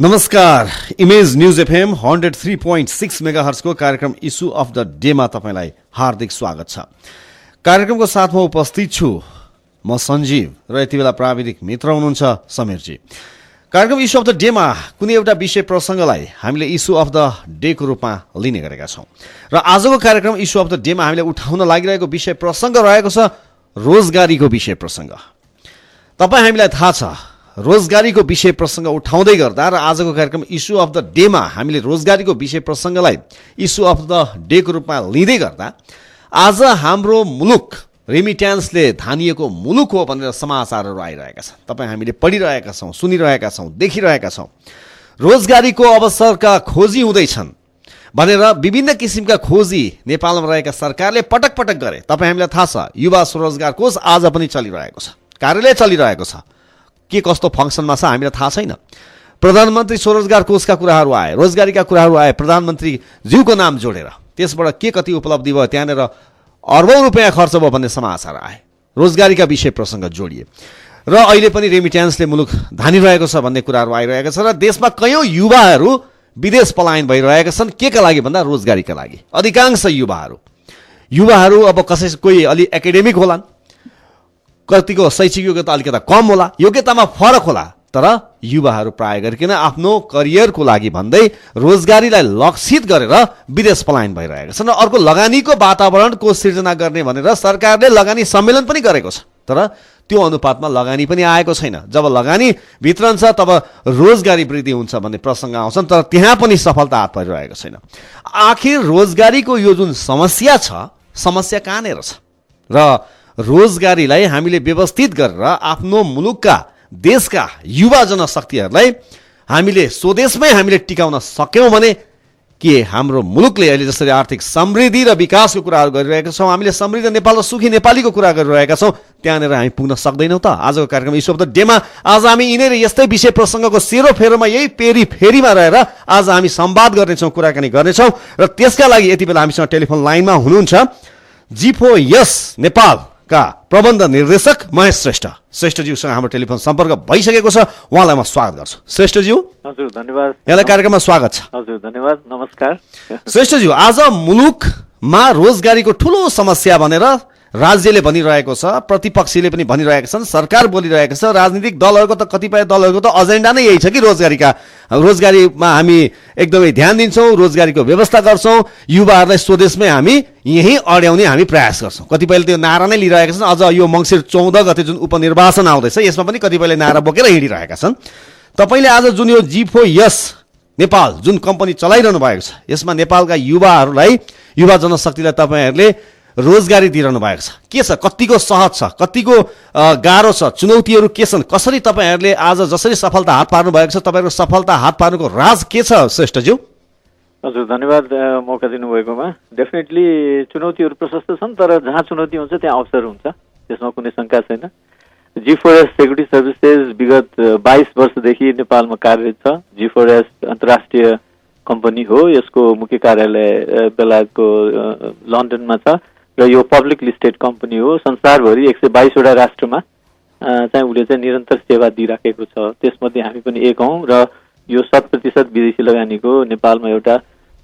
नमस्कार, image news FM 103.6 megahertz को कार्यक्रम इशू अफ द डेमा तपाईलाई हार्दिक स्वागत छ। कार्यक्रमको साथमा उपस्थित छु म सञ्जीव र यति बेला प्राविधिक मित्र हुनुहुन्छ समीरजी। कार्यक्रम इशू अफ द डेमा कुनै एउटा विषय प्रसंगलाई हामीले इशू अफ द डे को रूपमा लिने गरेका छौं र आजको कार्यक्रम इशू अफ द डेमा हामीले उठाउन लागिरहेको विषय प्रसंग रहेको छ रोजगारीको विषय प्रसंग। तपाई हामीलाई थाहा छ रोजगारीको विषय प्रसंग उठाउँदै गर्दा र आजको कार्यक्रम इशू अफ द डेमा हामीले रोजगारीको विषय प्रसंगलाई इशू अफ द डे को रूपमा लिँदै गर्दा आज हाम्रो मुलुक रेमिट्यान्सले धानिएको मुलुक हो भनेर समाचारहरू आइरहेका छन्। तपाईँ हामीले पढिरहेका छौँ, सुनिरहेका छौँ, देखिरहेका छौँ। रोजगारीको अवसरका खोजी हुँदैछन् भनेर विभिन्न किसिमका खोजी नेपालमा रहेका सरकारले पटक पटक गरे। तपाईँ हामीलाई थाहा छ युवा स्वरोजगार कोष आज पनि चलिरहेको छ, कार्यालय चलिरहेको छ। के कस्तो फंक्सनमा छ हामीलाई थाहा छैन। प्रधानमन्त्री स्वरोजगार कोषका कुराहरू आए, रोजगारीका कुराहरू आए, प्रधानमन्त्री ज्यूको नाम जोडेर त्यसबाट के कति उपलब्धि भयो, त्यहाँनिर अर्बौं रुपियाँ खर्च भयो भन्ने समाचार आए। रोजगारीका विषय प्रसंग जोडिए र अहिले पनि रेमिट्यान्सले मुलुक धानिरहेको छ भन्ने कुराहरू आइरहेका छ र देशमा कयौं युवाहरू विदेश पलायन भइरहेका छन्। के का लागि भन्दा रोजगारीका लागि। अधिकांश युवाहरू अब कसै कोही अलि एकाडेमिक होलान्, कतिको शैक्षिक योग्यता अलिकता कम होला, योग्यतामा फरक होला, तर युवाहरू प्राय गरिकन आफ्नो करियरको लागि भन्दै रोजगारीलाई लक्षित गरेर विदेश पलायन भइरहेका छन्। अर्को लगानीको वातावरणको सिर्जना गर्ने भनेर सरकारले लगानी सम्मेलन पनि गरेको छ, तर त्यो अनुपातमा लगानी पनि आएको छैन। जब लगानी भित्रन्छ तब रोजगारी वृद्धि हुन्छ भन्ने प्रसंग आउँछन्, तर त्यहाँ पनि सफलता हात परिरहेको छैन। आखिर रोजगारीको यो जुन समस्या छ, समस्या कहाँनिर छ र रोजगारीलाई हामीले व्यवस्थित गरेर आफ्नो मुलुकका देशका युवा जनशक्तिहरूलाई हामीले स्वदेशमै हामीले टिकाउन सक्यौं भने के हाम्रो मुलुकले अहिले जसरी आर्थिक समृद्धि र विकासको कुराहरू गरिरहेका छौं, हामीले समृद्ध नेपाल र सुखी नेपालीको कुरा गरिरहेका छौं, त्यहाँनिर हामी पुग्न सक्दैनौं त। आजको कार्यक्रम इशू अफ द डेमा आज हामी यिनै यस्तै विषय प्रसंगको सेरोफेरोमा यही फेरीमा रहेर आज हामी संवाद गर्नेछौं, कुराकानी गर्नेछौं र त्यसका लागि यति बेला हामीसँग टेलिफोन लाइनमा हुनुहुन्छ G4S नेपाल का प्रबन्ध निर्देशक महेश श्रेष्ठज्यूसँग हाम्रो टेलिफोन सम्पर्क भइसकेको छ। उहाँलाई म स्वागत गर्छु। श्रेष्ठज्यू हजुर, धन्यवाद। यहाँलाई कार्यक्रममा स्वागत छ। हजुर, धन्यवाद, नमस्कार। श्रेष्ठज्यू, आज मुलुकमा रोजगारीको ठूलो समस्या भनेर राज्यले भनिरहेको छ, प्रतिपक्षीले पनि भनिरहेका छन्, सरकार बोलिरहेको छ, राजनीतिक दलहरूको त कतिपय दलहरूको त एजेन्डा नै यही छ कि रोजगारीमा हामी एकदमै ध्यान दिन्छौँ, रोजगारीको व्यवस्था गर्छौँ, युवाहरूलाई स्वदेशमै हामी यही अड्याउने हामी प्रयास गर्छौँ। कतिपयले त्यो नारा नै लिइरहेका छन्। अझ यो मङ्सिर 14 गते जुन उपनिर्वाचन आउँदैछ यसमा पनि कतिपयले नारा बोकेर हिँडिरहेका छन्। तपाईले आज जुन यो G4S नेपाल जुन कम्पनी चलाइरहनु भएको छ, यसमा नेपालका युवाहरूलाई, युवा जनशक्तिलाई तपाईहरूले रोजगारी दिइरहनु भएको छ। के छ, कतिको सहज छ, कतिको गाह्रो छ, चुनौतीहरू के छन्, कसरी तपाईहरूले आज जसरी सफलता हात पार्नु भएको छ, तपाईहरुको सफलता हात पार्नुको राज के छ श्रेष्ठज्यू? हजुर, धन्यवाद मौका दिनुभएकोमा। डेफिनेटली चुनौतीहरू प्रशस्त छन्, तर जहाँ चुनौती हुन्छ त्यहाँ अवसर हुन्छ, त्यसमा कुनै शंका छैन। G4S सेक्युरिटी सर्भिसेज विगत 22 वर्षदेखि नेपालमा कार्यरत छ। G4S अन्तर्राष्ट्रिय कम्पनी हो। यसको मुख्य कार्यालय बेलायतको लन्डनमा छ र यो पब्लिक लिस्टेड कम्पनी हो। संसारभरि 122 वटा राष्ट्रमा चाहिँ उसले चाहिँ निरन्तर सेवा दिइराखेको छ। त्यसमध्ये हामी पनि एक हौं र यो 100% विदेशी लगानीको नेपालमा एउटा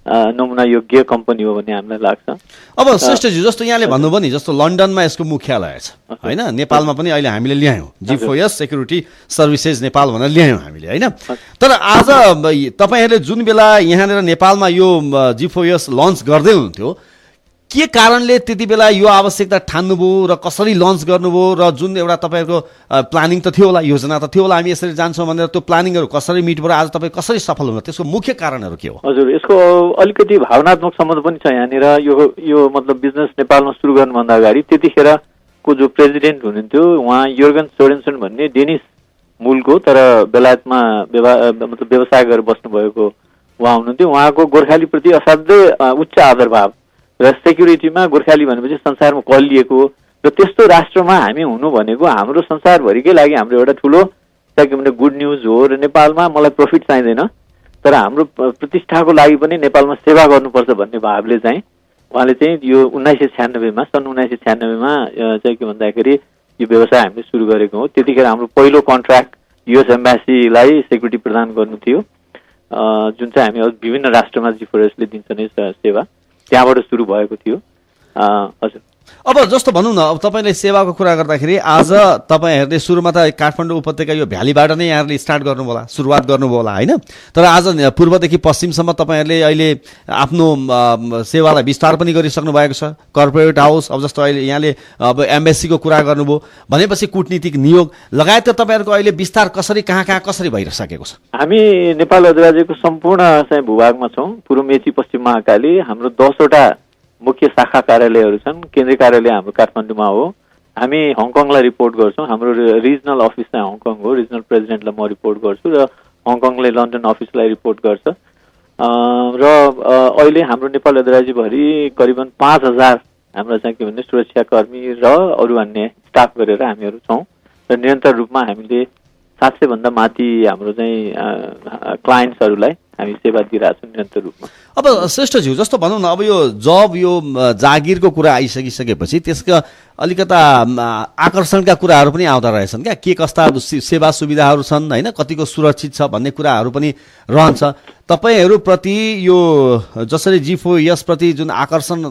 नमुना योग्य कम्पनी हो भन्ने हामीलाई लाग्छ। अब श्रेष्ठजी, जस्तो यहाँले भन्नुभयो नि, जस्तो लन्डनमा यसको मुख्यालय छ हैन, नेपालमा पनि अहिले हामीले ल्यायौं G4S सेक्युरिटी सर्भिसेज नेपाल भनेर ल्यायौं हामीले हैन। तर आज तपाईहरुले जुन बेला यहाँनिर नेपालमा यो G4S लन्च गर्दै हुनुहुन्थ्यो, के कारणले त्यति बेला यो आवश्यकता ठान्नुभयो र कसरी लन्च गर्नुभयो र जुन एउटा तपाईहरुको प्लानिङ त थियो होला, योजना त थियो होला, हामी यसरी जान्छौं भनेर त्यो प्लानिङहरु कसरी मिट भयो, आज तपाई कसरी सफल हुनु, त्यसको मुख्य कारणहरु के हो? हजुर, यसको अलिकति भावनात्मक सम्बन्ध पनि छ यहाँनिर। यो मतलब बिजनेस नेपालमा सुरु गर्नुभन्दा अगाडि त्यतिखेरको जो प्रेसिडेन्ट हुनुहुन्थ्यो उहाँ योर्गन सोरेनसन भन्ने डेनिस मूलको तर बेलायतमा मतलब व्यवसाय गरेर बस्नुभएको उहाँ हुनुहुन्थ्यो। उहाँको गोर्खालीप्रति असाध्यै उच्च आदर भाव र सेक्युरिटीमा गोर्खाली भनेपछि संसारमा कलिएको र त्यस्तो राष्ट्रमा हामी हुनु भनेको हाम्रो संसारभरिकै लागि हाम्रो एउटा ठुलो गुड न्युज हो। र नेपालमा मलाई प्रफिट चाहिँदैन, तर हाम्रो प्रतिष्ठाको लागि पनि नेपालमा सेवा गर्नुपर्छ भन्ने भावले चाहिँ उहाँले चाहिँ यो 1996मा सन् 1996मा चाहिँ के भन्दाखेरि यो व्यवसाय हामीले सुरु गरेको हो। त्यतिखेर हाम्रो पहिलो कन्ट्र्याक्ट युएस एम्बेसीलाई सेक्युरिटी प्रदान गर्नु थियो जुन चाहिँ हामी विभिन्न राष्ट्रमा G4Sले दिन्छ नै सेवा, त्यहाँबाट सुरु भएको थियो। हजुर। अब जस्तो भनौँ न, अब तपाईँले सेवाको कुरा गर्दाखेरि आज तपाईँहरूले सुरुमा त काठमाडौँ उपत्यका यो भ्यालीबाट नै यहाँहरूले स्टार्ट गर्नुभयो होला, सुरुवात गर्नुभयो होला होइन, तर आज पूर्वदेखि पश्चिमसम्म तपाईँहरूले अहिले आफ्नो सेवालाई विस्तार पनि गरिसक्नु भएको छ। कर्पोरेट हाउस, अब जस्तो अहिले यहाँले अब एम्बेसीको कुरा गर्नुभयो भनेपछि कुटनीतिक नियोग लगायत तपाईँहरूको अहिले विस्तार कसरी कहाँ कसरी भइसकेको छ? हामी नेपाल अधिराज्यको सम्पूर्ण चाहिँ भूभागमा छौँ। पूर्व मेची, पश्चिम महाकाली, हाम्रो 10वटा मुख्य शाखा कार्यालयहरू छन्। केन्द्रीय कार्यालय हाम्रो काठमाडौँमा हो। हामी हङकङलाई रिपोर्ट गर्छौँ। हाम्रो रिजनल अफिस चाहिँ हङकङ हो। रिजनल प्रेसिडेन्टलाई म रिपोर्ट गर्छु र हङकङले लन्डन अफिसलाई रिपोर्ट गर्छ। र अहिले हाम्रो नेपाल अधिराज्यभरि करिबन 5000 हाम्रो चाहिँ के भन्ने सुरक्षाकर्मी र अरू अन्य स्टाफ गरेर हामीहरू छौँ र निरन्तर रूपमा हामीले 700 भन्दा माथि हाम्रो चाहिँ क्लाइन्ट्सहरूलाई हामी सेवा दिइरहेछौँ निरन्तर रूपमा। अब श्रेष्ठज्यू, जस्तो भनौँ न, अब यो जब यो जागिरको कुरा आइसकिसकेपछि त्यसका अलिकता आकर्षणका कुराहरू पनि आउँदा रहेछन् क्या, के कस्ता सेवा सुविधाहरू छन् होइन, कतिको सुरक्षित छ भन्ने कुराहरू पनि रहन्छ। तपाईँहरूप्रति यो जसरी G4S प्रति जुन आकर्षण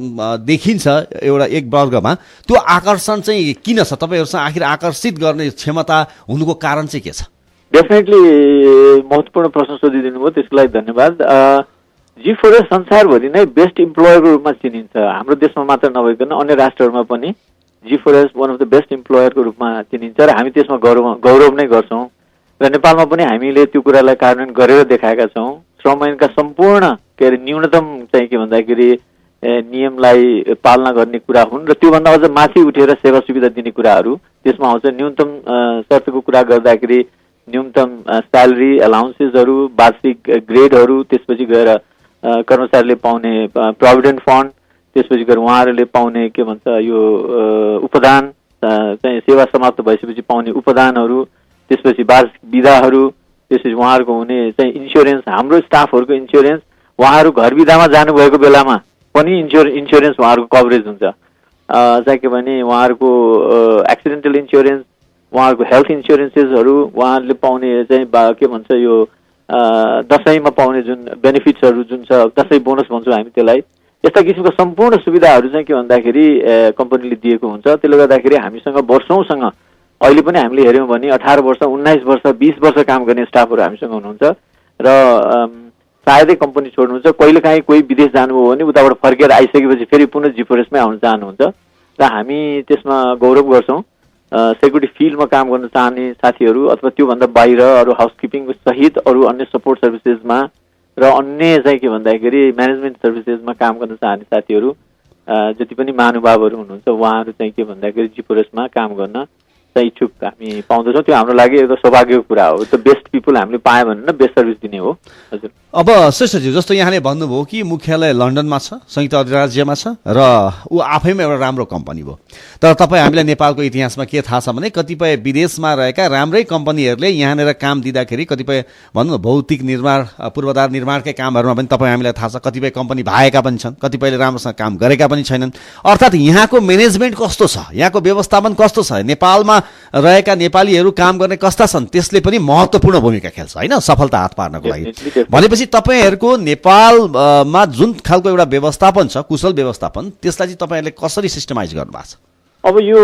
देखिन्छ एउटा एक वर्गमा, त्यो आकर्षण चाहिँ किन छ? तपाईँहरूसँग आखिर आकर्षित गर्ने क्षमता हुनुको कारण चाहिँ के छ? डेफिनेटली महत्त्वपूर्ण प्रश्न सोधिदिनु भयो, त्यसको लागि धन्यवाद। G4S संसारभरि नै बेस्ट इम्प्लोयरको रूपमा चिनिन्छ। हाम्रो देशमा मात्र नभइकन अन्य राष्ट्रहरूमा पनि G4S one of the best इम्प्लोयरको रूपमा चिनिन्छ र हामी त्यसमा गौरव नै गर्छौँ र नेपालमा पनि हामीले त्यो कुरालाई कार्यान्वयन गरेर देखाएका छौँ। श्रम ऐनका सम्पूर्ण न्यूनतम चाहिँ के भन्दाखेरि नियमलाई पालना गर्ने कुरा हुन् र त्योभन्दा अझ माथि उठेर सेवा सुविधा दिने कुराहरू त्यसमा आउँछ। न्यूनतम शर्तको कुरा गर्दाखेरि न्यूनतम स्यालेरी, एलाउन्सेसहरू, वार्षिक ग्रेडहरू, त्यसपछि गएर कर्मचारीले पाउने प्रोभिडेन्ट फन्ड, त्यसपछि गएर उहाँहरूले पाउने के भन्छ यो उपदान चाहिँ सेवा समाप्त भइसकेपछि पाउने उपदानहरू, त्यसपछि वार्षिक बिदाहरू, त्यसपछि उहाँहरूको हुने चाहिँ इन्स्योरेन्स, हाम्रो स्टाफहरूको इन्स्योरेन्स, उहाँहरू घर बिदामा जानुभएको बेलामा पनि इन्स्योरेन्स उहाँहरूको कभरेज हुन्छ। चाहिँ के भने उहाँहरूको एक्सिडेन्टल इन्स्योरेन्स, उहाँहरूको हेल्थ इन्स्योरेन्सेसहरू, उहाँहरूले पाउने चाहिँ के भन्छ यो दसैँमा पाउने जुन बेनिफिट्सहरू जुन छ, दसैँ बोनस भन्छौँ हामी त्यसलाई, यस्ता किसिमका सम्पूर्ण सुविधाहरू चाहिँ के भन्दाखेरि कम्पनीले दिएको हुन्छ। त्यसले गर्दाखेरि हामीसँग वर्षौँसँग अहिले पनि हामीले हेऱ्यौँ भने 18 वर्ष, 19 वर्ष, 20 वर्ष काम गर्ने स्टाफहरू हामीसँग हुनुहुन्छ र सायदै कम्पनी छोड्नुहुन्छ। कहिलेकाहीँ कोही विदेश जानुभयो भने उताबाट फर्केर आइसकेपछि फेरि पुनः G4Sमै आउन चाहनुहुन्छ र हामी त्यसमा गौरव गर्छौँ। सेक्युरिटी फिल्डमा काम गर्न चाहने साथीहरू अथवा त्योभन्दा बाहिर अरू हाउसकिपिङ सहित अरू अन्य सपोर्ट सर्भिसेसमा र अन्य चाहिँ के भन्दाखेरि म्यानेजमेन्ट सर्भिसेसमा काम गर्न चाहने साथीहरू जति पनि महानुभावहरू हुनुहुन्छ उहाँहरू चाहिँ के भन्दाखेरि G4Sमा काम गर्न चाहिँ इच्छुक हामी पाउँदछौँ। त्यो हाम्रो लागि एउटा सौभाग्यको कुरा हो। त्यो बेस्ट पिपल हामीले पायो भने न बेस्ट सर्भिस दिने हो। हजुर। अब श्रेष्ठज्यू, जस्तो यहाँले भन्नुभयो कि मुख्यालय लन्डनमा छ, संयुक्त अधिराज्यमा छ र ऊ आफैमा एउटा राम्रो कम्पनी हो, तर तपाईँ हामीलाई नेपालको इतिहासमा के थाहा छ भने कतिपय विदेशमा रहेका राम्रै कम्पनीहरूले यहाँनिर काम दिँदाखेरि कतिपय भनौँ न भौतिक निर्माण, पूर्वाधार निर्माणकै कामहरूमा पनि तपाईँ हामीलाई थाहा छ कतिपय कम्पनी भाएका पनि छन्, कतिपयले राम्रोसँग काम गरेका पनि छैनन्। अर्थात् यहाँको म्यानेजमेन्ट कस्तो छ, यहाँको व्यवस्थापन कस्तो छ, नेपालमा रहेका नेपालीहरू काम गर्ने कस्ता छन्, त्यसले पनि महत्त्वपूर्ण भूमिका खेल्छ होइन सफलता हात पार्नको लागि। भनेपछि तपाईँहरूको नेपालमा जुन खालको एउटा व्यवस्थापन छ, कुशल व्यवस्थापन, त्यसलाई चाहिँ तपाईँहरूले कसरी सिस्टमाइज गर्नुभएको छ? अब यो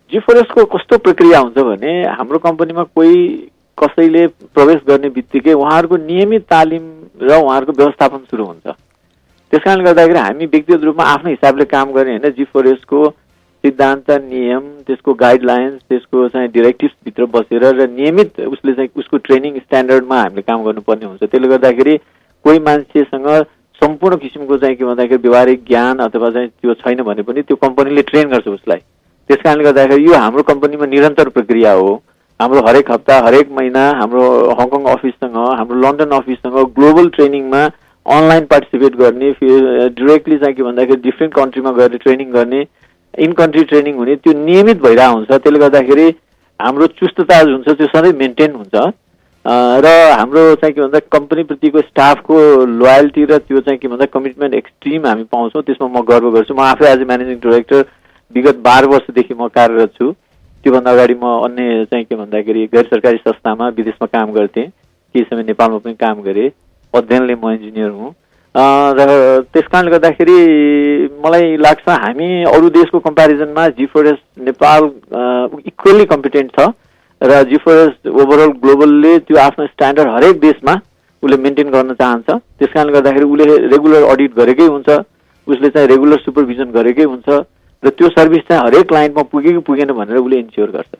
G4Sको कस्तो प्रक्रिया हुन्छ भने हाम्रो कम्पनीमा कोही कसैले प्रवेश गर्ने बित्तिकै उहाँहरूको नियमित तालिम र उहाँहरूको व्यवस्थापन सुरु हुन्छ। त्यस कारणले गर्दाखेरि हामी व्यक्तिगत रूपमा आफ्नो हिसाबले काम गर्ने होइन, G4Sको सिद्धान्त, नियम, त्यसको गाइडलाइन्स, त्यसको चाहिँ डिरेक्टिभ्सभित्र बसेर र नियमित उसले चाहिँ उसको ट्रेनिङ स्ट्यान्डर्डमा हामीले काम गर्नुपर्ने हुन्छ। त्यसले गर्दाखेरि कोही मान्छेसँग सम्पूर्ण किसिमको चाहिँ के भन्दाखेरि व्यवहारिक ज्ञान अथवा चाहिँ त्यो छैन भने पनि त्यो कम्पनीले ट्रेन गर्छ उसलाई। त्यस कारणले गर्दाखेरि यो हाम्रो कम्पनीमा निरन्तर प्रक्रिया हो। हाम्रो हरेक हप्ता, हरेक महिना हाम्रो हङकङ अफिससँग, हाम्रो लन्डन अफिससँग ग्लोबल ट्रेनिङमा अनलाइन पार्टिसिपेट गर्ने, डिरेक्टली चाहिँ के भन्दाखेरि डिफ्रेन्ट कन्ट्रीमा गएर ट्रेनिङ गर्ने, इन कन्ट्री ट्रेनिङ हुने, त्यो नियमित भइरहेको हुन्छ। त्यसले गर्दाखेरि हाम्रो चुस्तता जुन छ त्यो सधैँ मेन्टेन हुन्छ र हाम्रो चाहिँ के भन्दा कम्पनीप्रतिको स्टाफको लोयल्टी र त्यो चाहिँ के भन्दा कमिटमेन्ट एक्सट्रिम हामी पाउँछौँ। त्यसमा म गर्व गर्छु। म आफै एज ए म्यानेजिङ डाइरेक्टर विगत 12 वर्षदेखि म कार्यरत छु। त्योभन्दा अगाडि म अन्य चाहिँ के भन्दाखेरि गैर सरकारी संस्थामा विदेशमा काम गर्थेँ। केही समय नेपालमा पनि काम गरेँ, अध्ययनले म इन्जिनियर हुँ। र त्यस कारणले गर्दाखेरि मलाई लाग्छ हामी अरू देशको कम्पेरिजनमा G4S नेपाल इक्वली कम्पिटेन्ट छ र G4S ओभरअल ग्लोबलले त्यो आफ्नो स्ट्यान्डर्ड हरेक देशमा उसले मेन्टेन गर्न चाहन्छ। त्यस कारणले गर्दाखेरि उसले रेगुलर अडिट गरेकै हुन्छ, उसले चाहिँ रेगुलर सुपरभिजन गरेकै हुन्छ र त्यो सर्भिस चाहिँ हरेक क्लाइन्टमा पुग्यो कि पुगेन भनेर उसले इन्स्योर गर्छ।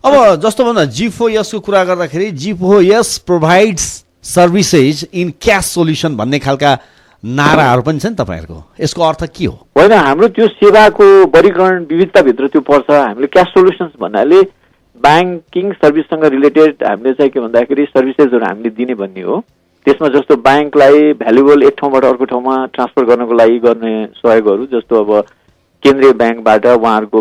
अब जस्तो भन्दा G4S को कुरा गर्दाखेरि G4S provides services in cash solution भन्ने खालका नाराहरू पनि छ नि तपाईँहरूको, यसको अर्थ के हो? होइन, हाम्रो त्यो सेवाको वर्गीकरण विविधताभित्र त्यो पर्छ। हामीले क्यास सोल्युसन्स भन्नाले ब्याङ्किङ सर्भिससँग रिलेटेड हामीले चाहिँ के भन्दाखेरि सर्भिसेसहरू हामीले दिने भन्ने हो। त्यसमा जस्तो ब्याङ्कलाई भ्यालुएबल एक ठाउँबाट अर्को ठाउँमा ट्रान्सफर गर्नको लागि गर्ने सहयोगहरू, जस्तो अब केन्द्रीय ब्याङ्कबाट उहाँहरूको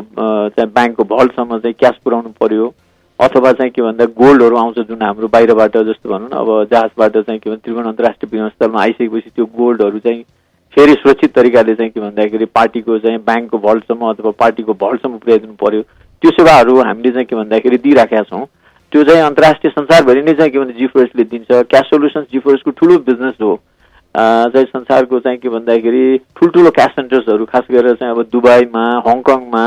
चाहिँ ब्याङ्कको भल्टसम्म चाहिँ क्यास पुर्याउनु पर्यो, अथवा चाहिँ के भन्दा गोल्डहरू आउँछ जुन हाम्रो बाहिरबाट, जस्तो भनौँ न अब जहाजबाट चाहिँ के भन्छ त्रिभुवन अन्तर्राष्ट्रिय विमानस्थलमा आइसकेपछि त्यो गोल्डहरू चाहिँ फेरि सुरक्षित तरिकाले चाहिँ के भन्दाखेरि पार्टीको चाहिँ ब्याङ्कको भल्टसम्म अथवा पार्टीको भल्टसम्म पुर्याइदिनु पर्यो। त्यो सेवाहरू हामीले चाहिँ के भन्दाखेरि दिइराखेका छौँ। त्यो चाहिँ अन्तर्राष्ट्रिय संसारभरि नै चाहिँ के भन्छ G4S ले दिन्छ। क्यास सोल्युसन्स G4S को ठुलो बिजनेस हो। चाहिँ संसारको चाहिँ के भन्दाखेरि ठुल्ठुलो क्यास सेन्टर्सहरू खास गरेर चाहिँ अब दुबईमा, हङकङमा,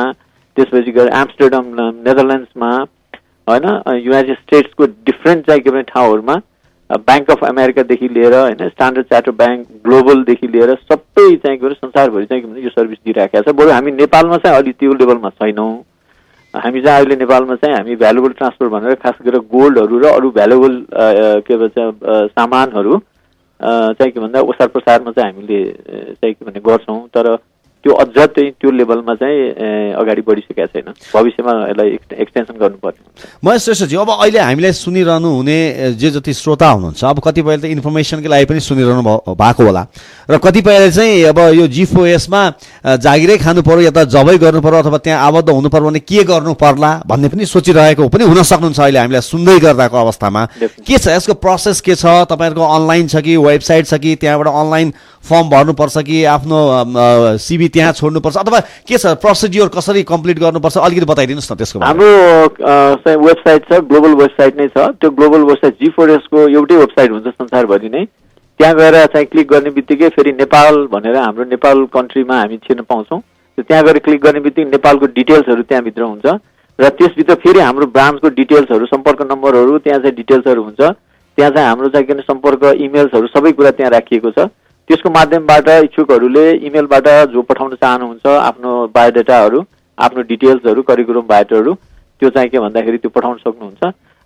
त्यसपछि गएर एम्स्टर्डम नेदरल्यान्ड्समा, होइन, युनाइटेड स्टेट्सको डिफ्रेन्ट चाहिँ के भने ठाउँहरूमा ब्याङ्क अफ अमेरिकादेखि लिएर होइन स्ट्यान्डर्ड चार्टर्ड ब्याङ्क ग्लोबलदेखि लिएर सबै चाहिँ के भने संसारभरि चाहिँ के भन्छ यो सर्भिस दिइराखेका छ। बरु हामी नेपालमा चाहिँ अलि त्यो लेभलमा छैनौँ। हामी चाहिँ अहिले नेपालमा चाहिँ हामी भ्यालुएबल ट्रान्सफर भनेर खास गरेर गोल्डहरू र अरू भ्यालुएबल के भन्छ सामानहरू चाहिँ के भन्दा ओसार प्रसारमा चाहिँ हामीले चाहिँ के भन्ने गर्छौँ। तर त्यो अझ चाहिँ त्यो लेभलमा चाहिँ अगाडि बढिसकेका छैन। भविष्यमा यसलाई एक्सटेन्सन गर्नुपर्ने हुन्छ। महेश श्रेष्ठजी, अब अहिले हामीलाई सुनिरहनु हुने जे जति श्रोता हुनुहुन्छ, अब कतिपयले त इन्फर्मेसनकै लागि पनि सुनिरहनु भएको होला र कतिपयले चाहिँ अब यो G4S मा जागिरै खानु पर्यो या त जबै गर्नु पर्यो अथवा त्यहाँ आबद्ध हुनु पर्यो भने के गर्नु पर्ला भन्ने पनि सोचिरहेको पनि हुन सक्नुहुन्छ अहिले हामीलाई सुन्दै गर्दाको अवस्थामा। के छ यसको प्रोसेस, के छ? तपाईँहरूको अनलाइन छ कि वेबसाइट छ कि त्यहाँबाट अनलाइन फर्म भर्नुपर्छ कि आफ्नो सिभी त्यहाँ छोड्नुपर्छ अथवा के छ प्रोसिड्युर, कसरी कम्प्लिट गर्नुपर्छ अलिकति बताइदिनुहोस् न त्यसको बारेमा। हाम्रो चाहिँ वेबसाइट छ, ग्लोबल वेबसाइट नै छ। त्यो ग्लोबल वेबसाइट G4S को एउटै वेबसाइट हुन्छ संसारभरि नै। त्यहाँ गएर चाहिँ क्लिक गर्ने बित्तिकै फेरि नेपाल भनेर हाम्रो नेपाल कन्ट्रीमा हामी छिर्न पाउँछौँ। त्यहाँ गएर क्लिक गर्ने बित्तिकै नेपालको डिटेल्सहरू त्यहाँभित्र हुन्छ र त्यसभित्र फेरि हाम्रो ब्रान्चको डिटेल्सहरू, सम्पर्क नम्बरहरू, त्यहाँ चाहिँ डिटेल्सहरू हुन्छ। त्यहाँ चाहिँ हाम्रो चाहिँ के सम्पर्क इमेल्सहरू सबै कुरा त्यहाँ राखिएको छ। त्यसको माध्यमबाट इच्छुकहरूले इमेलबाट जो पठाउन चाहनुहुन्छ आफ्नो बायोडाटाहरू, आफ्नो डिटेल्सहरू, करिकुलम बायोडाटाहरू त्यो चाहिँ के भन्दाखेरि त्यो पठाउन सक्नुहुन्छ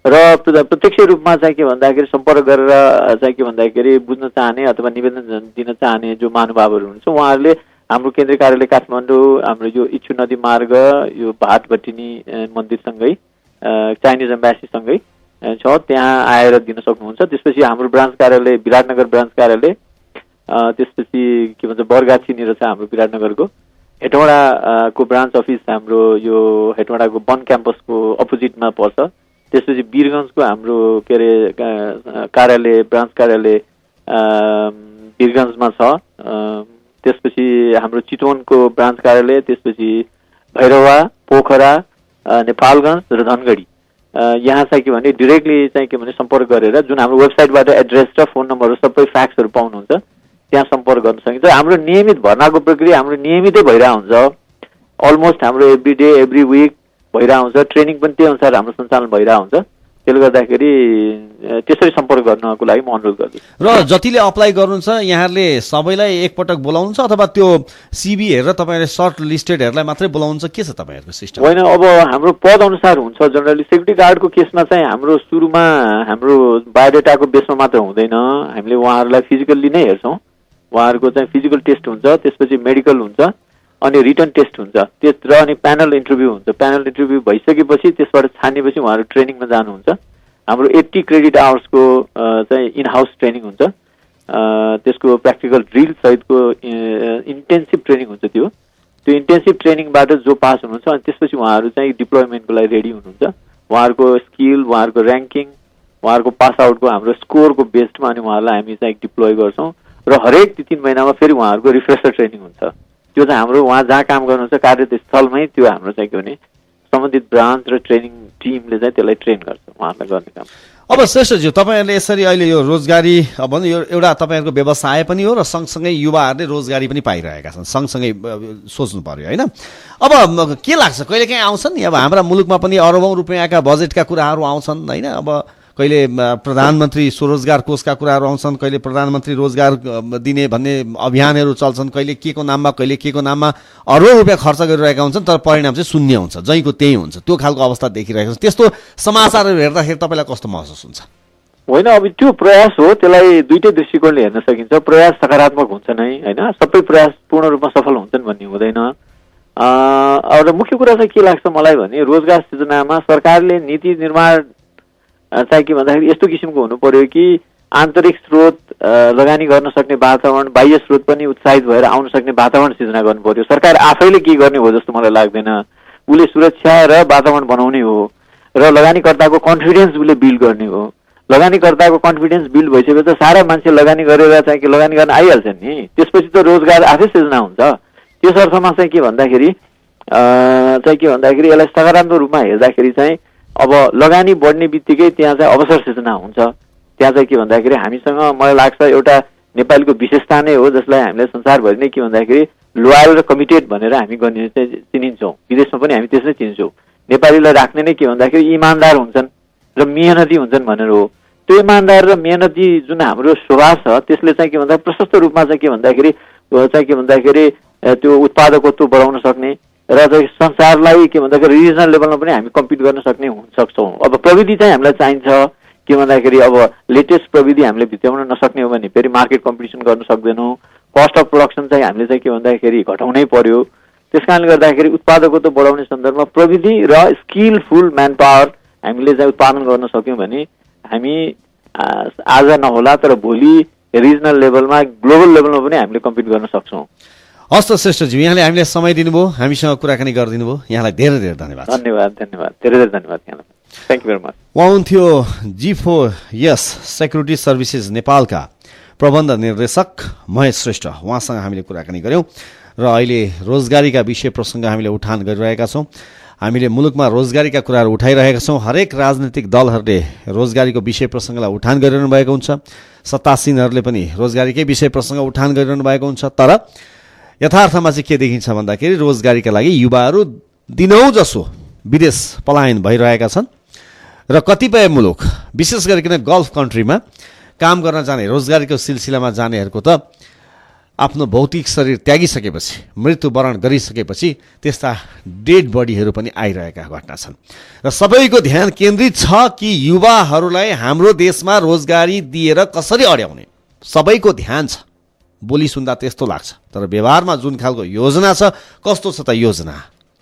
र प्रत्यक्ष रूपमा चाहिँ के भन्दाखेरि सम्पर्क गरेर चाहिँ के भन्दाखेरि बुझ्न चाहने अथवा निवेदन दिन चाहने जो महानुभावहरू हुनुहुन्छ उहाँहरूले हाम्रो केन्द्रीय कार्यालय काठमाडौँ, हाम्रो यो इच्छु नदी मार्ग, यो भाटभट्टिनी मन्दिरसँगै चाइनिज एम्बेसीसँगै छ, त्यहाँ आएर दिन सक्नुहुन्छ। त्यसपछि हाम्रो ब्रान्च कार्यालय विराटनगर ब्रान्च कार्यालय, त्यसपछि के भन्छ बरगाछीनिर छ हाम्रो विराटनगरको। हेटौँडाको ब्रान्च अफिस हाम्रो यो हेटौँडाको वन क्याम्पसको अपोजिटमा पर्छ। त्यसपछि वीरगञ्जको हाम्रो के अरे कार्यालय, ब्रान्च कार्यालय वीरगञ्जमा छ। त्यसपछि हाम्रो चितवनको ब्रान्च कार्यालय, त्यसपछि भैरवा, पोखरा, नेपालगञ्ज र धनगढी यहाँ चाहिँ के भने डिरेक्टली चाहिँ के भने सम्पर्क गरेर जुन हाम्रो वेबसाइटबाट एड्रेस र फोन नम्बरहरू सबै फ्याक्सहरू पाउनुहुन्छ त्यहाँ सम्पर्क गर्न सकिन्छ। हाम्रो नियमित भर्नाको प्रक्रिया हाम्रो नियमितै भइरहेको हुन्छ। अलमोस्ट हाम्रो एभ्री डे एभ्री विक भइरहेको हुन्छ। ट्रेनिङ पनि त्यही अनुसार हाम्रो सञ्चालन भइरहेको हुन्छ। त्यसले गर्दाखेरि त्यसरी सम्पर्क गर्नको लागि म अनुरोध गर्छु। र जतिले अप्लाई गर्नुहुन्छ यहाँहरूले सबैलाई एकपटक बोलाउनुहुन्छ अथवा त्यो सिभी हेरेर तपाईँहरूले सर्ट लिस्टेडहरूलाई मात्रै बोलाउनुहुन्छ? के छ तपाईँहरूको सिस्टम? होइन, अब हाम्रो पद अनुसार हुन्छ। जनरली सेक्युरिटी गार्डको केसमा चाहिँ हाम्रो सुरुमा हाम्रो बायोडाटाको बेसमा मात्र हुँदैन, हामीले उहाँहरूलाई फिजिकल्ली नै हेर्छौँ। उहाँहरूको चाहिँ फिजिकल टेस्ट हुन्छ, त्यसपछि मेडिकल हुन्छ, अनि रिटर्न टेस्ट हुन्छ, त्यस र अनि प्यानल इन्टरभ्यू हुन्छ। प्यानल इन्टरभ्यू भइसकेपछि त्यसबाट छानिएपछि उहाँहरू ट्रेनिङमा जानुहुन्छ। हाम्रो 80 क्रेडिट आवर्सको चाहिँ इन हाउस ट्रेनिङ हुन्छ। त्यसको प्र्याक्टिकल ड्रिल सहितको इन्टेन्सिभ ट्रेनिङ हुन्छ। त्यो इन्टेन्सिभ ट्रेनिङबाट जो पास हुनुहुन्छ अनि त्यसपछि उहाँहरू चाहिँ डिप्लोयमेन्टको लागि रेडी हुनुहुन्छ। उहाँहरूको स्किल, उहाँहरूको ऱ्याङ्किङ, उहाँहरूको पास आउटको हाम्रो स्कोरको बेस्डमा अनि उहाँहरूलाई हामी चाहिँ डिप्लोय गर्छौँ र हरेक 3 महिनामा फेरि उहाँहरूको रिफ्रेसर ट्रेनिङ हुन्छ। त्यो चाहिँ हाम्रो उहाँ जहाँ काम गर्नुहुन्छ कार्यस्थलमै त्यो हाम्रो चाहिँ के भने सम्बन्धित ब्रान्च र ट्रेनिङ टिमले चाहिँ त्यसलाई ट्रेन गर्छ उहाँहरूलाई गर्ने काम। अब श्रेष्ठज्यू, तपाईँहरूले यसरी अहिले यो रोजगारी भन्नु यो एउटा तपाईँहरूको व्यवसाय पनि हो र सँगसँगै युवाहरूले रोजगारी पनि पाइरहेका छन्, सँगसँगै सोच्नु पर्यो होइन। अब के लाग्छ कहिलेकाहीँ आउँछन् अब हाम्रा मुलुकमा पनि अरबौँ रुपियाँका बजेटका कुराहरू आउँछन् होइन। अब कहिले प्रधानमन्त्री स्वरोजगार कोषका कुराहरू आउँछन्, कहिले प्रधानमन्त्री रोजगार दिने भन्ने अभियानहरू चल्छन्, कहिले के को नाममा कहिले के को नाममा अरबौँ रुपियाँ खर्च गरिरहेका हुन्छन्, तर परिणाम चाहिँ शून्य हुन्छ, जहीँको त्यही हुन्छ। त्यो खालको अवस्था देखिरहेको छ। त्यस्तो समाचारहरू हेर्दाखेरि तपाईँलाई कस्तो महसुस हुन्छ? होइन, अब त्यो प्रयास हो, त्यसलाई दुईटै दृष्टिकोणले हेर्न सकिन्छ। प्रयास सकारात्मक हुन्छ नै होइन, सबै प्रयास पूर्ण रूपमा सफल हुन्छन् भन्ने हुँदैन। र मुख्य कुरा चाहिँ के लाग्छ मलाई भने रोजगार सृजनामा सरकारले नीति निर्माण चाहिँ के भन्दाखेरि यस्तो किसिमको हुनु पर्यो कि आन्तरिक स्रोत लगानी गर्न सक्ने वातावरण, बाह्य स्रोत पनि उत्साहित भएर आउन सक्ने वातावरण सिर्जना गर्नु पर्यो। सरकार आफैले के गर्ने हो जस्तो मलाई लाग्दैन। उसले सुरक्षा र वातावरण बनाउने हो र लगानीकर्ताको कन्फिडेन्स उसले बिल्ड गर्ने हो। लगानीकर्ताको कन्फिडेन्स बिल्ड भइसकेपछि त सारा मान्छे लगानी गरेर चाहिँ के लगानी गर्न आइहाल्छन् नि, त्यसपछि त रोजगार आफै सृजना हुन्छ। त्यस अर्थमा चाहिँ के भन्दाखेरि यसलाई सकारात्मक रूपमा हेर्दाखेरि चाहिँ अब लगानी बढ्ने बित्तिकै त्यहाँ चाहिँ अवसर सृजना हुन्छ। त्यहाँ चाहिँ के भन्दाखेरि हामीसँग मलाई लाग्छ एउटा नेपालीको विशेषता नै हो, जसलाई हामीले संसारभरि नै के भन्दाखेरि लोयल र कमिटेड भनेर हामी गर्ने चाहिँ चिनिन्छौँ। विदेशमा पनि हामी त्यसै चिन्छौँ। नेपालीलाई राख्ने नै के भन्दाखेरि इमान्दार हुन्छन् र मेहनती हुन्छन् भनेर हो। त्यो इमान्दार र मेहनती जुन हाम्रो स्वभाव छ त्यसले चाहिँ के भन्दा प्रशस्त रूपमा चाहिँ के भन्दाखेरि त्यो उत्पादकत्व बढाउन सक्ने र चाहिँ संसारलाई के भन्दाखेरि रिजनल लेभलमा पनि हामी कम्पिट गर्न सक्ने हुन सक्छौँ। अब प्रविधि चाहिँ हामीलाई चाहिन्छ के भन्दाखेरि अब लेटेस्ट प्रविधि हामीले भित्राउन नसक्ने हो भने फेरि मार्केट कम्पिटिसन गर्न सक्दैनौँ। कस्ट अफ प्रोडक्सन चाहिँ हामीले चाहिँ के भन्दाखेरि घटाउनै पर्यो। त्यस कारणले गर्दाखेरि उत्पादकत्व बढाउने सन्दर्भमा प्रविधि र स्किलफुल म्यान पावर हामीले चाहिँ उत्पादन गर्न सक्यौँ भने हामी आज नहोला तर भोलि रिजनल लेभलमा ग्लोबल लेभलमा पनि हामीले कम्पिट गर्न सक्छौँ। हस् त श्रेष्ठज्यू, यहाँले हामीलाई समय दिनुभयो, हामीसँग कुराकानी गरिदिनु भयो, यहाँलाई धेरै धेरै धन्यवाद। धेरै धेरै धन्यवाद यहाँलाई। Thank you very much. उहाँ हुन्थ्यो G4S सेक्युरिटी सर्भिसेस नेपालका प्रबन्ध निर्देशक महेश श्रेष्ठ। उहाँसँग हामीले कुराकानी गऱ्यौँ र अहिले रोजगारीका विषय प्रसङ्ग हामीले उठान गरिरहेका छौँ। हामीले मुलुकमा रोजगारीका कुराहरू उठाइरहेका छौँ। हरेक राजनीतिक दलहरूले रोजगारीको विषय प्रसङ्गलाई उठान गरिरहनु भएको हुन्छ, सत्तासीनहरूले पनि रोजगारीकै विषय प्रसङ्ग उठान गरिरहनु भएको हुन्छ। तर यथार्थमा चाहिँ के देखिन्छ भन्दाखेरि रोजगारीका लागि युवाहरू दिनौँ जसो विदेश पलायन भइरहेका छन् र कतिपय मुलुक विशेष गरिकन गल्फ कन्ट्रीमा काम गर्न जाने, रोजगारीको सिलसिलामा जानेहरूको त आफ्नो भौतिक शरीर त्यागिसकेपछि, मृत्युवरण गरिसकेपछि त्यस्ता डेड बडीहरू पनि आइरहेका घटना छन् र सबैको ध्यान केन्द्रित छ कि युवाहरूलाई हाम्रो देशमा रोजगारी दिएर कसरी अड्याउने। सबैको ध्यान छ। बोली सुन्दा त्यस्तो लाग्छ, तर व्यवहारमा जुन खालको योजना छ कस्तो छ त योजना,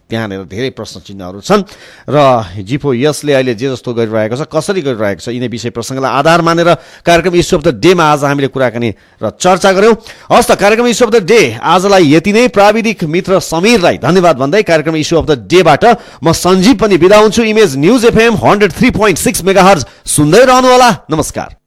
त्यहाँनिर धेरै प्रश्न चिन्हहरू छन्। र G4Sले अहिले जे जस्तो गरिरहेको छ, कसरी गरिरहेको छ, यिनै विषय प्रसङ्गलाई आधार मानेर कार्यक्रम इस्यु अफ द डेमा आज हामीले कुराकानी र चर्चा गऱ्यौँ। हस् त, कार्यक्रम इस्यु अफ द डे आजलाई यति नै। प्राविधिक मित्र समीरलाई धन्यवाद भन्दै कार्यक्रम इस्यु अफ द डेबाट म सञ्जीव पनि बिदा हुन्छु। इमेज न्युज FM 103.6 मेगाहर्ज सुन्दै रहनुहोला। नमस्कार।